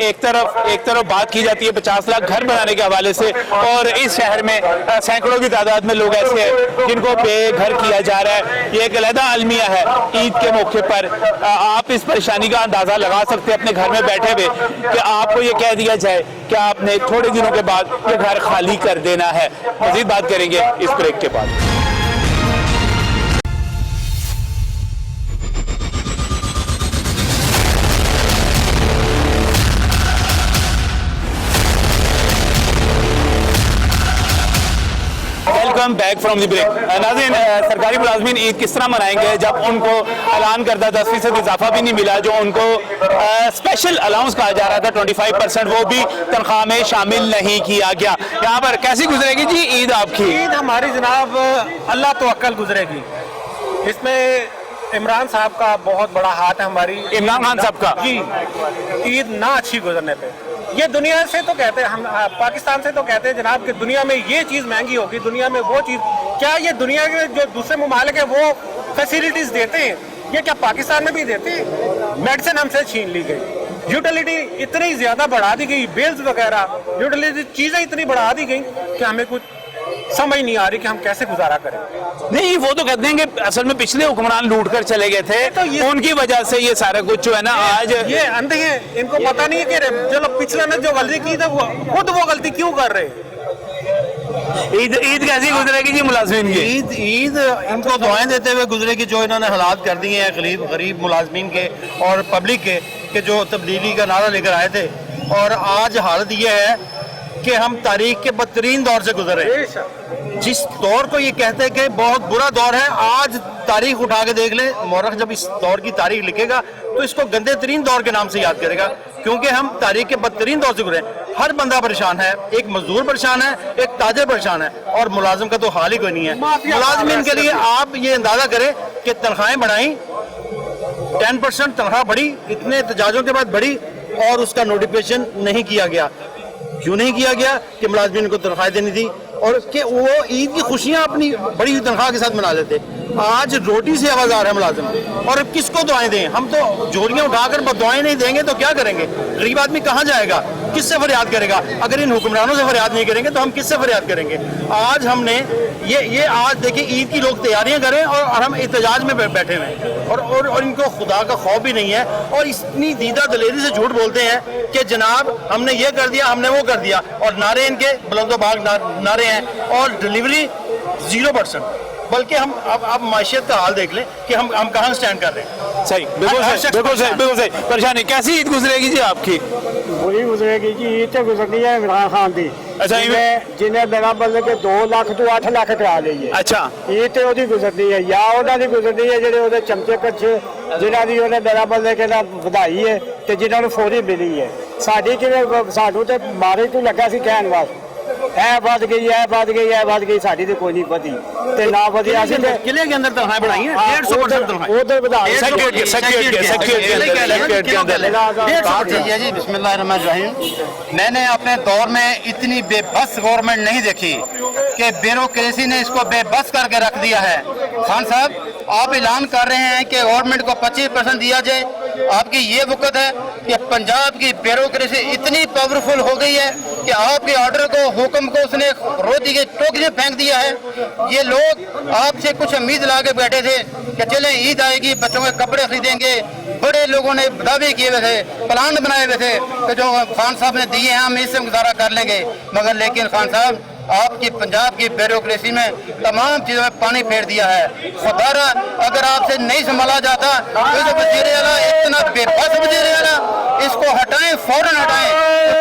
एक तरफ बात की जाती है 50 लाख घर बनाने के हवाले से, और इस शहर में सैकड़ों की तादाद में लोग ऐसे हैं जिनको बेघर किया जा रहा है। ये एक अलग अलमिया है ईद के मौके पर। आप इस परेशानी का अंदाजा लगा सकते हैं अपने घर में बैठे हुए कि आपको ये कह दिया जाए कि आपने थोड़े दिनों के बाद ये घर खाली कर देना है। मजीद बात करेंगे इस ब्रेक के बाद। Welcome back from the break. नाज़रीन, सरकारी मुलाजमीन ईद किस तरह मनाएंगे जब उनको ऐलान करदा 10% इजाफा भी नहीं मिला, जो उनको स्पेशल अलाउंस कहा जा रहा था 25%, वो भी तनख्वाह में शामिल नहीं किया गया। यहाँ पर कैसी गुजरेगी जी ईद आपकी? ईद हमारी जनाब अल्लाह तो अक्ल गुजरेगी। इसमें इमरान साहब का बहुत बड़ा हाथ है, हमारी इमरान खान साहब का जी। ईद ना अच्छी गुजरने पे ये दुनिया से तो कहते हैं, हम पाकिस्तान से तो कहते हैं जनाब कि दुनिया में ये चीज़ महंगी होगी, दुनिया में वो चीज़, क्या ये दुनिया के जो दूसरे ममालिक है वो फैसिलिटीज़ देते हैं? ये क्या पाकिस्तान में भी देते हैं? मेडिसिन हमसे छीन ली गई, यूटिलिटी इतनी ज़्यादा बढ़ा दी गई, बिल्स वगैरह यूटिलिटी चीज़ें इतनी बढ़ा दी गई कि हमें कुछ समझ नहीं आ रही कि हम कैसे गुजारा करें। नहीं, वो तो कहते हैं कि असल में पिछले हुक्मरान लूट कर चले गए थे, तो उनकी वजह से ये सारा कुछ जो है ना आज ये अंधे हैं, इनको पता नहीं है कि चलो पिछले ने जो गलती की थी खुद वो गलती क्यों कर रहे हैं। ईद कैसी गुजरेगी जी मुलाजमीन की? ईद इनको दुआएं देते हुए गुजरेगी जो इन्होंने हालात कर दिए हैं गरीब मुलाजमीन के और पब्लिक के, कि जो तब्दीली का नारा लेकर आए थे। और आज हालत ये है कि हम तारीख के बदतरीन दौर से गुजर रहे हैं। जिस दौर को ये कहते हैं कि बहुत बुरा दौर है, आज तारीख उठा के देख लें, मौरख जब इस दौर की तारीख लिखेगा तो इसको गंदे तरीन दौर के नाम से याद करेगा, क्योंकि हम तारीख के बदतरीन दौर से गुजरे। हर बंदा परेशान है, एक मजदूर परेशान है, एक ताजर परेशान है, और मुलाजिम का तो हाल ही कोई नहीं है। मुलाजिमीन के लिए आप ये अंदाजा करें कि तनख्वाहें बढ़ाई, 10% तनख्वाह बढ़ी, इतने एहतजाजों के बाद बढ़ी, और उसका नोटिफिकेशन नहीं किया गया। क्यों नहीं किया गया? कि मुलाजिमीन को तनख्वाह देनी थी, और कि वो ईद की खुशियां अपनी बड़ी हुई तनख्वाह के साथ मना लेते। आज रोटी से आवाज़ है मुलाजिम, और अब किसको दुआएं दें? हम तो जोड़ियां उठाकर दुआएं नहीं देंगे तो क्या करेंगे? गरीब आदमी कहाँ जाएगा, किससे फरियाद करेगा? अगर इन हुक्मरानों से फरियाद नहीं करेंगे तो हम किससे फरियाद करेंगे? आज हमने ये आज देखिए ईद की लोग तैयारियां करें और हम एहतजाज में बैठे हुए हैं, और इनको खुदा का खौफ भी नहीं है, और इतनी दीदा दलेरी से झूठ बोलते हैं कि जनाब हमने ये कर दिया, हमने वो कर दिया, और नारे इनके बुलंदोबाग नारे हैं, और डिलीवरी 0%। बल्कि हम अब माशियत का हाल देख लें कि हम कहाँ स्टैंड कर रहे हैं। सही, बिल्कुल सही, बिल्कुल सही, बिल्कुल सही। परेशानी कैसी ईद गुजरेगी जी आपकी? बुरी गुजरेगी जी, ईद तो गुजरनी है इमरान खान की। अच्छा, जिन्हें मेरा मतलब कि 2 लाख तो 8 लाख करा ली है। अच्छा, ईद तो ਉਹਦੀ ਗੁਜ਼ਰਨੀ ਹੈ, ਜਾਂ ਉਹਨਾਂ ਦੀ ਗੁਜ਼ਰਨੀ ਹੈ ਜਿਹੜੇ ਉਹਦੇ ਚਮਚੇ ਕੱਚੇ ਜਿਨ੍ਹਾਂ ਦੀ ਉਹਨੇ ਮੇਰਾ ਮਤਲਬ ਕਿ ਨਾ ਵਧਾਈ ਹੈ ਤੇ ਜਿਨ੍ਹਾਂ ਨੂੰ ਫੌਰੀ ਮਿਲੀ ਹੈ। ਸਾਡੀ ਕਿਵੇਂ ਸਾਨੂੰ ਤੇ ਮਾਰੇ ਤੋਂ ਲੱਗਾ ਸੀ ਕਹਿਣ ਵਾਸਤੇ ਇਹ ਵੱਧ ਗਈ, ਇਹ ਵੱਧ ਗਈ, ਇਹ ਵੱਧ ਗਈ, ਸਾਡੀ ਤੇ ਕੋਈ ਨਹੀਂ ਵਧੀ ਤੇ ਨਾ ਵਧੀ। ਅਸੀਂ किले के अंदर तनख्वाहें बढ़ाई हैं, 150% तनख्वाहें उधर बढ़ा जी। बिस्मिल्लाहिर्रहमानिर्रहीम। मैंने अपने दौर में इतनी बेबस गवर्नमेंट नहीं देखी कि ब्यूरोक्रेसी ने इसको बेबस करके रख दिया है। खान साहब, आप ऐलान कर रहे हैं कि गवर्नमेंट को 25% दिया जाए। आपकी ये वक़्त है कि पंजाब की ब्यूरोक्रेसी इतनी पावरफुल हो गई है कि आपके ऑर्डर को, हुक्म को उसने रोटी के टोकरी में फेंक दिया है। ये लोग आपसे कुछ उम्मीद ला के बैठे थे कि चले ईद आएगी, बच्चों के कपड़े खरीदेंगे। बड़े लोगों ने दावे किए हुए थे, प्लान बनाए हुए थे कि जो खान साहब ने दिए हैं हम इससे गुजारा कर लेंगे, मगर लेकिन खान साहब आपकी पंजाब की ब्यूरोक्रेसी में तमाम चीज़ों में पानी फेर दिया है। खुदारा अगर आपसे नहीं संभाला जाता तो जो वज़ीर आला इतना बेबस वज़ीर आला, इसको हटाएं, फौरन हटाएं,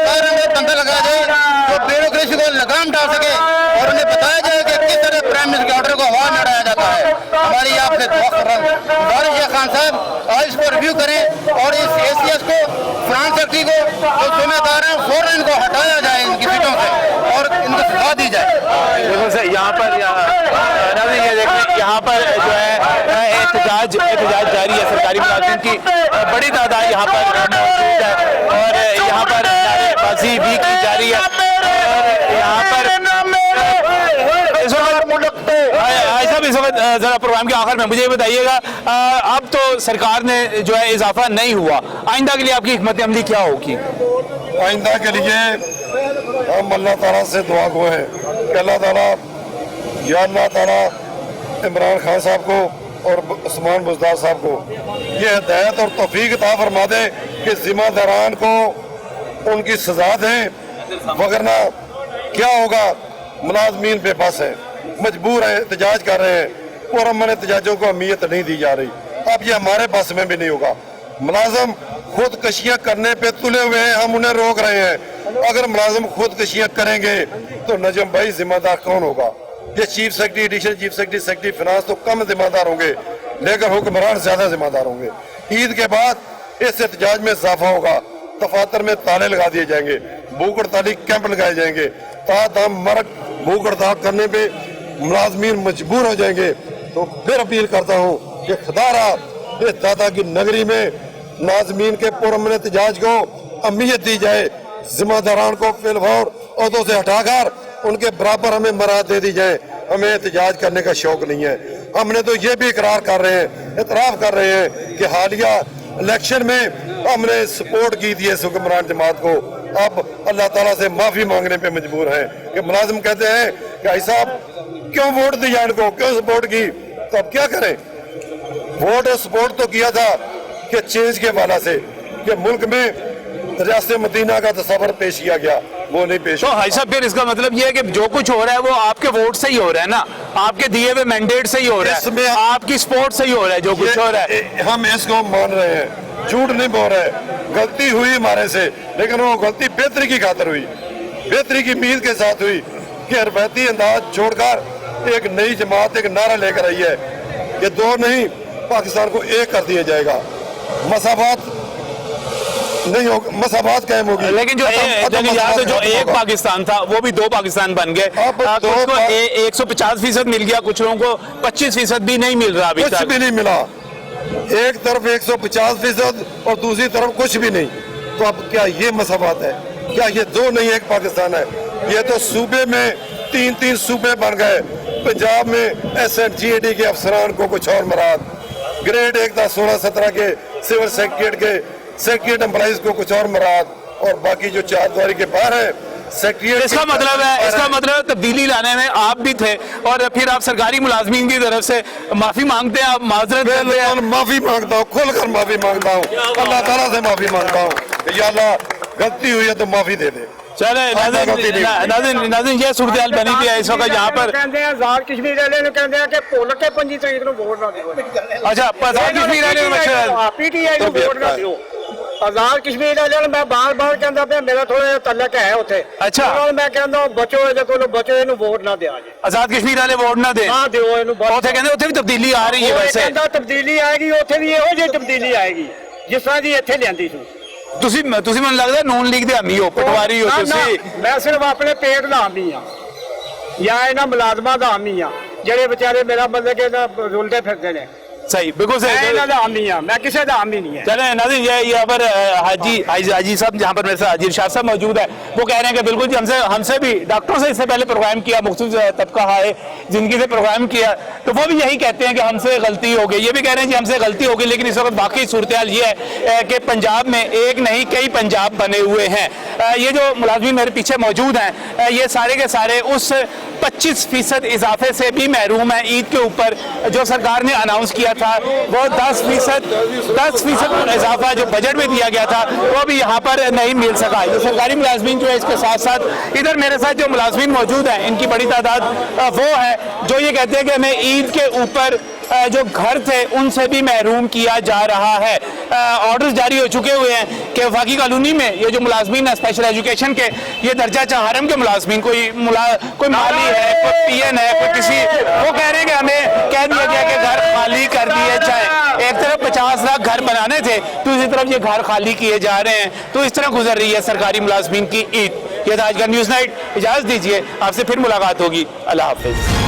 तो में बंदा लगा जाए तो ब्यूरोक्रेसी को लगाम डाल सके, और उन्हें बताया जाए कि किस तरह प्राइम मिनिस्टर के ऑर्डर को हवा में उड़ाया जाता है। हमारी आपसे गुजारिश है खान साहब, आज इसको रिव्यू करें और इस ACS को, फ्रांस सेक्रेटरी को, जो जिम्मेदार हैं, फौरन इनको हटाया जाए इनकी सीटों से और इनको सजा दी जाए। बिल्कुल सही। यहाँ पर ये देखें, यहाँ पर जो है एहतजाज जारी है। सरकारी मुलाजिम की बड़ी तादाद यहाँ पर मौजूद है, और यहाँ पर नारेबाजी भी की जा रही है। और यहाँ पर इस वक्त जरा प्रोग्राम के आखिर में मुझे ये बताइएगा, अब तो सरकार ने जो है इजाफा नहीं हुआ, आइंदा के लिए आपकी हिकमत अमली क्या होगी? आइंदा के लिए हम अल्लाह ताला से दुआ गो हैं कि अल्लाह ताला, या अल्लाह ताला इमरान खान साहब को और उस्मान बुज़दार साहब को ये हिदायत और तौफीक अता फरमा दे कि जिम्मेदारान को उनकी सजा दें, वगरना क्या होगा? मुलाजमीन बेबस है, मजबूर है, एहतजाज कर रहे हैं, और हमने एहतजाजों को अहमियत नहीं दी जा रही। अब ये हमारे बस में भी नहीं होगा। मुलाजम खुदकशियाँ करने पे तुले हुए हैं, हम उन्हें रोक रहे हैं। अगर मुलाजम खुदकशियाँ करेंगे तो नजम भाई जिम्मेदार कौन होगा? ये chief secretary, additional chief secretary, secretary finance तो कम जिम्मेदार होंगे, लेकिन हुक्मरान ज्यादा जिम्मेदार होंगे। ईद के बाद इस एहतजाज में इजाफा होगा, दफातर में ताले लगा दिए जाएंगे, भूख हड़ताली कैंप लगाए जाएंगे, तादाम मरक भूख हड़ताल करने पे मुलाजमीन मजबूर हो जाएंगे। तो फिर अपील करता हूँ कि खुदारा इस दादा की नगरी में नाजमीन के पुरअमन एहतजाज को अहमियत दी जाए, जिम्मेदारान को फिलफौर ओहदों से हटाकर उनके बराबर हमें मराद दे दी जाए। हमें एहतजाज करने का शौक नहीं है। हमने तो ये भी इकरार कर रहे हैं, एतराफ़ कर रहे हैं कि हालिया इलेक्शन में हमने सपोर्ट की थी इस हुक्मरान जमात को। अब अल्लाह ताला से माफ़ी मांगने पे मजबूर हैं कि मुलाजिम कहते हैं कि भाई साहब क्यों वोट दिया इनको, क्यों सपोर्ट की? तो अब क्या करें? वोट सपोर्ट तो किया था कि चेंज के वाला से कि मुल्क में रियासत मदीना का तस्वर पेश किया गया, वो नहीं पेश। तो भाई साहब फिर इसका मतलब ये है कि जो कुछ हो रहा है वो आपके वोट से ही हो रहा है ना, आपके दिए हुए मैंडेट से ही हो रहा है, इसमें आपकी सपोर्ट से ही हो रहा है जो कुछ हो रहा है। हम इसको मान रहे हैं, झूठ नहीं बोल रहे। गलती हुई हमारे से, लेकिन वो गलती बेहतरी की खातिर हुई। बेहतरी की उम्मीद के साथ हुई कि रवायती अंदाज छोड़कर एक नई जमात एक नारा लेकर आई है कि दो नहीं, पाकिस्तान को एक कर दिया जाएगा, मसावत नहीं होगा, मसावत कायम होगी। लेकिन जो एक पाकिस्तान था वो भी दो पाकिस्तान बन गए। कुछ को 150% मिल गया, कुछ लोगों को 25% भी नहीं मिल रहा अभी कुछ तक। भी नहीं मिला, एक तरफ 150% और दूसरी तरफ कुछ भी नहीं। तो अब क्या ये मसावत है? क्या ये दो नहीं एक पाकिस्तान है? ये तो सूबे में 3-3 सूबे बन गए। पंजाब में SNGAD के अफसरान को कुछ और मराद, ग्रेड 1 था 16-17 के सिविल सेक्रेटरीट एम्प्लॉइज को कुछ और मराद, और बाकी जो चारद्वारी के बाहर है सेक्रेटरीट। इसका मतलब तब्दीली लाने में आप भी थे और फिर आप सरकारी मुलाजमीन की तरफ से माफी मांगते हैं, आप माजरत करते हैं। माफी मांगता हूँ, खुलकर माफी मांगता हूँ, अल्लाह ताला से माफी मांगता हूँ, या अल्लाह गलती हुई है तो माफी दे दे। चले नाज़रीन, ये सूरत हाल बनी थी इस वक्त यहाँ पर। आजाद कश्मीर वाले ने कहते हैं कि भुल के 25 तरीक को वोट ना दियो। अच्छा, आजाद कश्मीर वाले PTI को वोट ना दियो। आजाद कश्मीर वाले मैं बार-बार कहता पे मेरा थोड़ा तलक है उथे। अच्छा, मैं कहता बचो ਇਹਦੇ ਕੋਲੋਂ बचो ਇਹਨੂੰ वोट ना ਦਿਆ ਜੇ। आजाद कश्मीर वाले वोट ना दे, ना ਦਿਓ ਇਹਨੂੰ। ਉੱਥੇ ਕਹਿੰਦੇ ਉੱਥੇ ਵੀ ਤਬਦੀਲੀ ਆ ਰਹੀ ਹੈ। ਵੈਸੇ ਕਹਿੰਦਾ ਤਬਦੀਲੀ ਆਏਗੀ, ਉੱਥੇ ਵੀ ਇਹੋ ਜਿਹੀ ਤਬਦੀਲੀ ਆਏਗੀ ਜਿਸ ਤਰ੍ਹਾਂ ਦੀ ਇੱਥੇ ਲਿਆਂਦੀ ਸੀ। ਤੁਸੀਂ ਮੈਨੂੰ ਲੱਗਦਾ ਨੂਨ ਲੀਗ ਦੇ ਹਾਮੀ ਹੋ, ਪਟਵਾਰੀ ਹੋ ਤੁਸੀਂ। ਮੈਂ ਸਿਰਫ ਆਪਣੇ ਪੇਟ ਦਾ ਹਾਮੀ ਆ ਜਾਂ ਇਹਨਾਂ ਮੁਲਾਜ਼ਮਾਂ ਦਾ ਹਾਮੀ ਆ ਜਿਹੜੇ ਵਿਚਾਰੇ ਮੇਰਾ ਮਤਲਬ ਕਿ ਰੁਲਦੇ ਫਿਰਦੇ ਨੇ। सही, बिल्कुल सही। ਇਹਨਾਂ ਦਾ ਹਾਮੀ ਆ, मैं किसी ਦਾ ਹਾਮੀ नहीं है। चले नाज़रीन, ये यहाँ पर हाजी साहब, जहाँ पर मेरे साथ हाजी इरशाद साहब मौजूद है, वो कह रहे हैं कि बिल्कुल जी हमसे भी डॉक्टरों से इससे पहले प्रोग्राम किया, मुख्तलिफ तबका है जिंदगी से प्रोग्राम किया, तो वो भी यही कहते हैं कि हमसे गलती हो गई। ये भी कह रहे हैं कि हमसे गलती हो गई, लेकिन इस वक्त बाकी सूरत हाल ये है कि पंजाब में एक नहीं कई पंजाब बने हुए हैं। ये जो मुलाजमीन मेरे पीछे मौजूद हैं, ये सारे के सारे उस 25% इजाफे से भी महरूम है ईद के ऊपर जो सरकार ने अनाउंस किया था। वो 10% इजाफा जो बजट में दिया गया था वो भी यहाँ पर नहीं मिल सका। जो सरकारी मुलाजमीन जो है, इसके साथ साथ इधर मेरे साथ जो मुलाजमीन मौजूद हैं, इनकी बड़ी तादाद वो है जो ये कहते हैं कि हमें ईद के ऊपर जो घर थे उनसे भी महरूम किया जा रहा है। ऑर्डर्स जारी हो चुके हुए हैं कि वफाकी कॉलोनी में ये जो मुलाजमीन है स्पेशल एजुकेशन के, ये दर्जा चहारम के मुलाजमीन, कोई माली है, कोई PN है, कोई किसी, वो कह रहे हैं कि हमें कह दिया गया कि घर खाली कर दिए जाए। एक तरफ 50 लाख घर बनाने थे, दूसरी तरफ ये घर खाली किए जा रहे हैं। तो इस तरह गुजर रही है सरकारी मुलाजमीन की ईद। ये था आज का न्यूज़ नाइट। इजाज़त दीजिए, आपसे फिर मुलाकात होगी। अल्लाह हाफिज़।